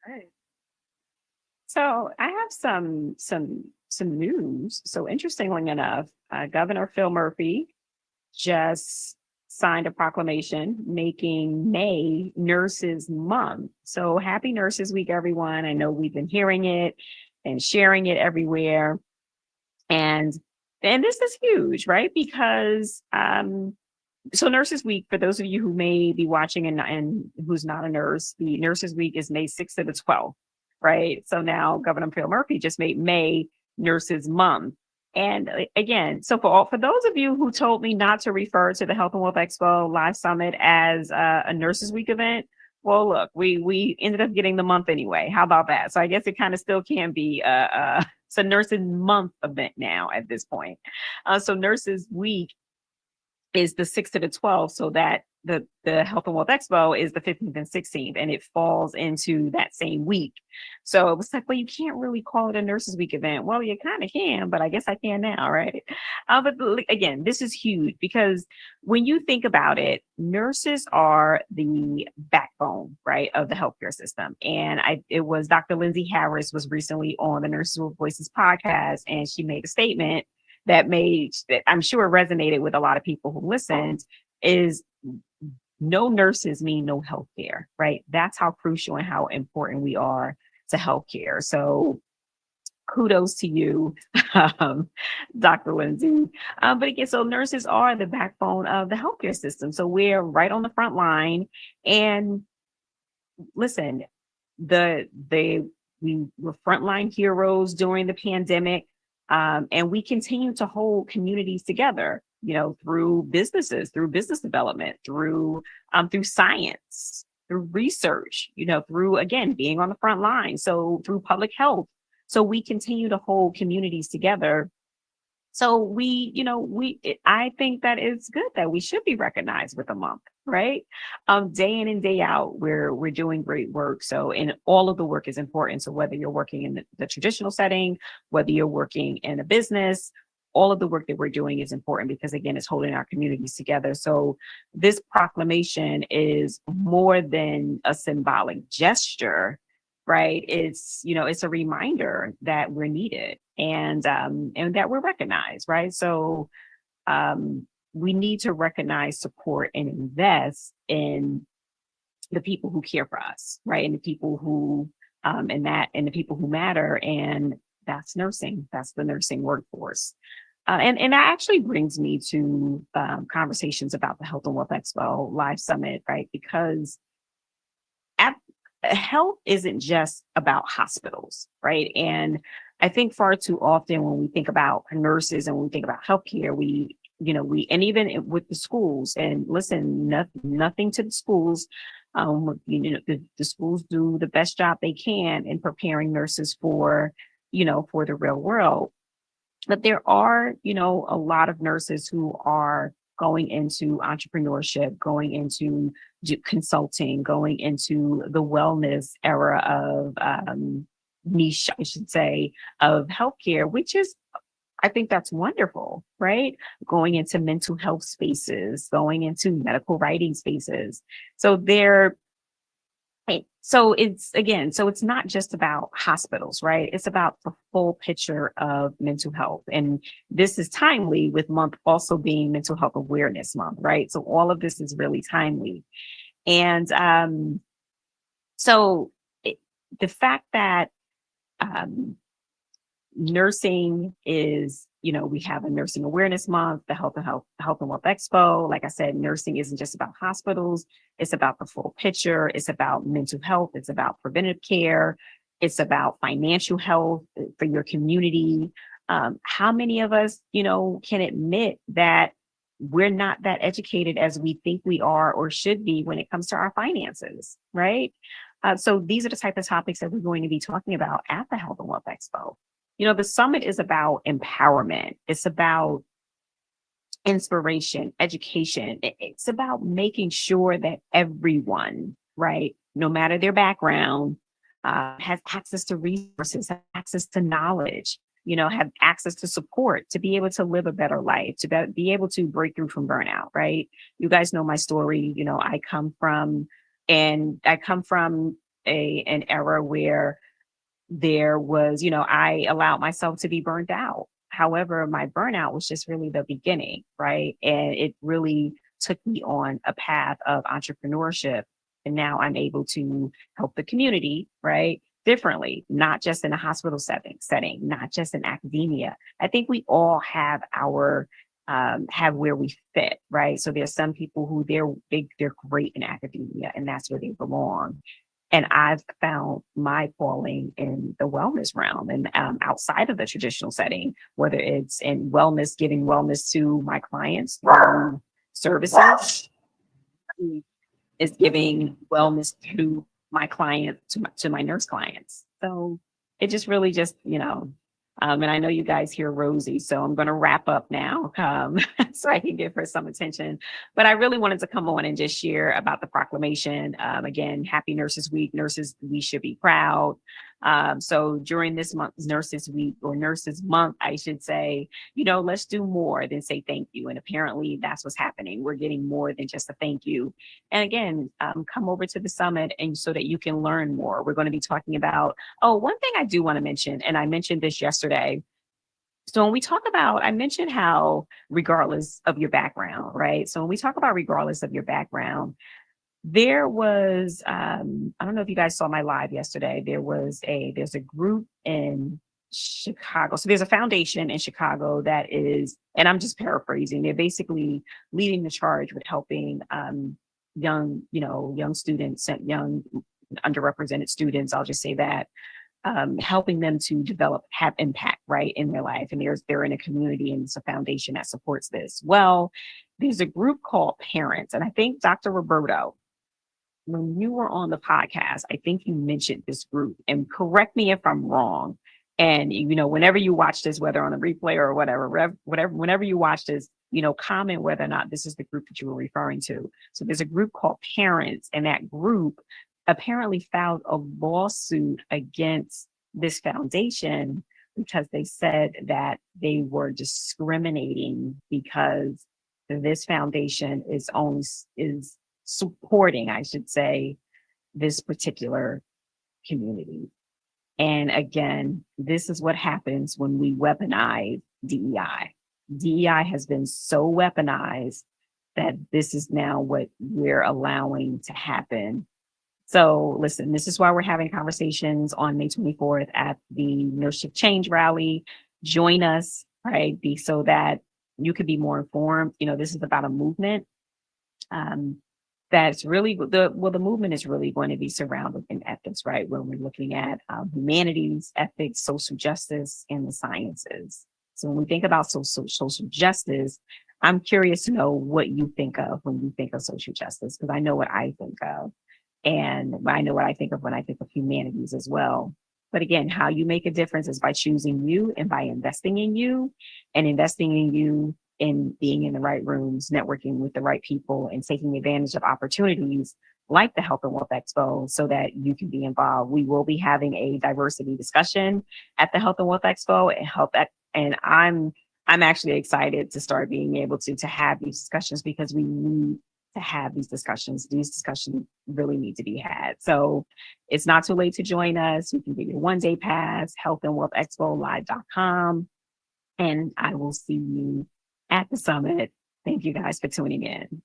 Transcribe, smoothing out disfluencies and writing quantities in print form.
Right. So I have some news. So interestingly enough, Governor Phil Murphy just signed a proclamation making May Nurses Month. So happy Nurses Week, everyone. I know we've been hearing it and sharing it everywhere. And and this is huge, right? Because so Nurses Week, for those of you who may be watching and who's not a nurse, the Nurses Week is May 6th to the 12th, right? So now Governor Phil Murphy just made May Nurses Month. And again, so for those of you who told me not to refer to the Health and Wealth Expo Live Summit as a Nurses Week event, well, look, we ended up getting the month anyway. How about that? So I guess it kind of still can be it's a Nurses Month event now at this point. So Nurses Week is the 6th to the 12th, so that the Health and Wealth Expo is the 15th and 16th, and it falls into that same week. So it was like, well, you can't really call it a Nurses Week event. Well, you kind of can, but I guess I can now, right? But again, this is huge because when you think about it, nurses are the backbone, right, of the healthcare system. And it was Dr. Lindsay Harris was recently on the Nurses with Voices podcast, and she made a statement that I'm sure resonated with a lot of people who listened is no nurses mean no healthcare, right? That's how crucial and how important we are to healthcare. So kudos to you, Dr. Lindsay. But again, so nurses are the backbone of the healthcare system. So we're right on the front line. And listen, we were frontline heroes during the pandemic. And we continue to hold communities together, through businesses, through business development, through science, through research, through again being on the front line. So through public health. So we continue to hold communities together. So I think that it's good that we should be recognized with a month, right? Day in and day out, we're doing great work. So, and all of the work is important. So whether you're working in the traditional setting, whether you're working in a business, all of the work that we're doing is important because again, it's holding our communities together. So this proclamation is more than a symbolic gesture, right? It's a reminder that we're needed and that we're recognized, right? So we need to recognize, support, and invest in the people who care for us, right? And the people who and the people who matter, and that's nursing. That's the nursing workforce. And that actually brings me to conversations about the Health and Wealth Expo Live Summit, right? Because health isn't just about hospitals, right? And I think far too often when we think about nurses and when we think about healthcare, and even with the schools, and listen, nothing to the schools. The schools do the best job they can in preparing nurses for the real world. But there are, a lot of nurses who are going into entrepreneurship, going into consulting, going into the wellness era of niche, I should say, of healthcare, which is, I think that's wonderful, right? Going into mental health spaces, going into medical writing spaces. So it's not just about hospitals, right? It's about the full picture of mental health. And this is timely with month also being Mental Health Awareness Month, right? So all of this is really timely. And so the fact that nursing is, we have a Nursing Awareness Month, the Health and Wealth Expo. Like I said, nursing isn't just about hospitals. It's about the full picture. It's about mental health. It's about preventive care. It's about financial health for your community. How many of us, can admit that we're not that educated as we think we are or should be when it comes to our finances, right? So these are the type of topics that we're going to be talking about at the Health and Wealth Expo. The summit is about empowerment. It's about inspiration, education. It's about making sure that everyone, right, no matter their background, has access to resources, have access to knowledge, have access to support to be able to live a better life, to be able to break through from burnout, right? You guys know my story. I come from an era where there was, I allowed myself to be burnt out. However, my burnout was just really the beginning, right? And it really took me on a path of entrepreneurship. And now I'm able to help the community, right? Differently, not just in a hospital setting, not just in academia. I think we all have our have where we fit, right? So there's some people who they're great in academia and that's where they belong. And I've found my calling in the wellness realm and outside of the traditional setting, whether it's in wellness, giving wellness to my clients through services, is giving wellness to my client, to my nurse clients. So it just really just, and I know you guys hear Rosie, so I'm going to wrap up now so I can give her some attention. But I really wanted to come on and just share about the proclamation. Again, Happy Nurses Week. Nurses, we should be proud. So during this month, Nurses Week or Nurses Month, I should say, let's do more than say thank you. And apparently that's what's happening. We're getting more than just a thank you. And again, come over to the summit and so that you can learn more. We're going to be talking about, one thing I do want to mention, and I mentioned this yesterday. So when we talk about, I mentioned how regardless of your background, right? So when we talk about regardless of your background, there was, I don't know if you guys saw my live yesterday. There's a group in Chicago. So there's a foundation in Chicago that is, and I'm just paraphrasing, they're basically leading the charge with helping young students, young underrepresented students, I'll just say that, helping them to have impact, right, in their life. And they're in a community and it's a foundation that supports this. Well, there's a group called Parents. And I think Dr. Roberto, when you were on the podcast, I think you mentioned this group, and correct me if I'm wrong. And, whenever you watch this, whether on a replay or whatever, whenever you watch this, comment whether or not this is the group that you were referring to. So there's a group called Parents, and that group apparently filed a lawsuit against this foundation because they said that they were discriminating because this foundation is supporting, I should say, this particular community. And again, this is what happens when we weaponize DEI. DEI has been so weaponized that this is now what we're allowing to happen. So listen, this is why we're having conversations on May 24th at the Nurse Change Rally. Join us, right? So that you could be more informed. This is about a movement. That's really the movement is really going to be surrounded in ethics, right? When we're looking at humanities, ethics, social justice, and the sciences. So when we think about social justice, I'm curious to know what you think of when you think of social justice, because I know what I think of. And I know what I think of when I think of humanities as well. But again, how you make a difference is by choosing you and by investing in you in being in the right rooms, networking with the right people, and taking advantage of opportunities like the Health and Wealth Expo so that you can be involved. We will be having a diversity discussion at the Health and Wealth Expo and I'm actually excited to start being able to have these discussions because we need to have these discussions. These discussions really need to be had. So it's not too late to join us. You can get your one-day pass, healthandwealthexpolive.com, and I will see you at the summit. Thank you guys for tuning in.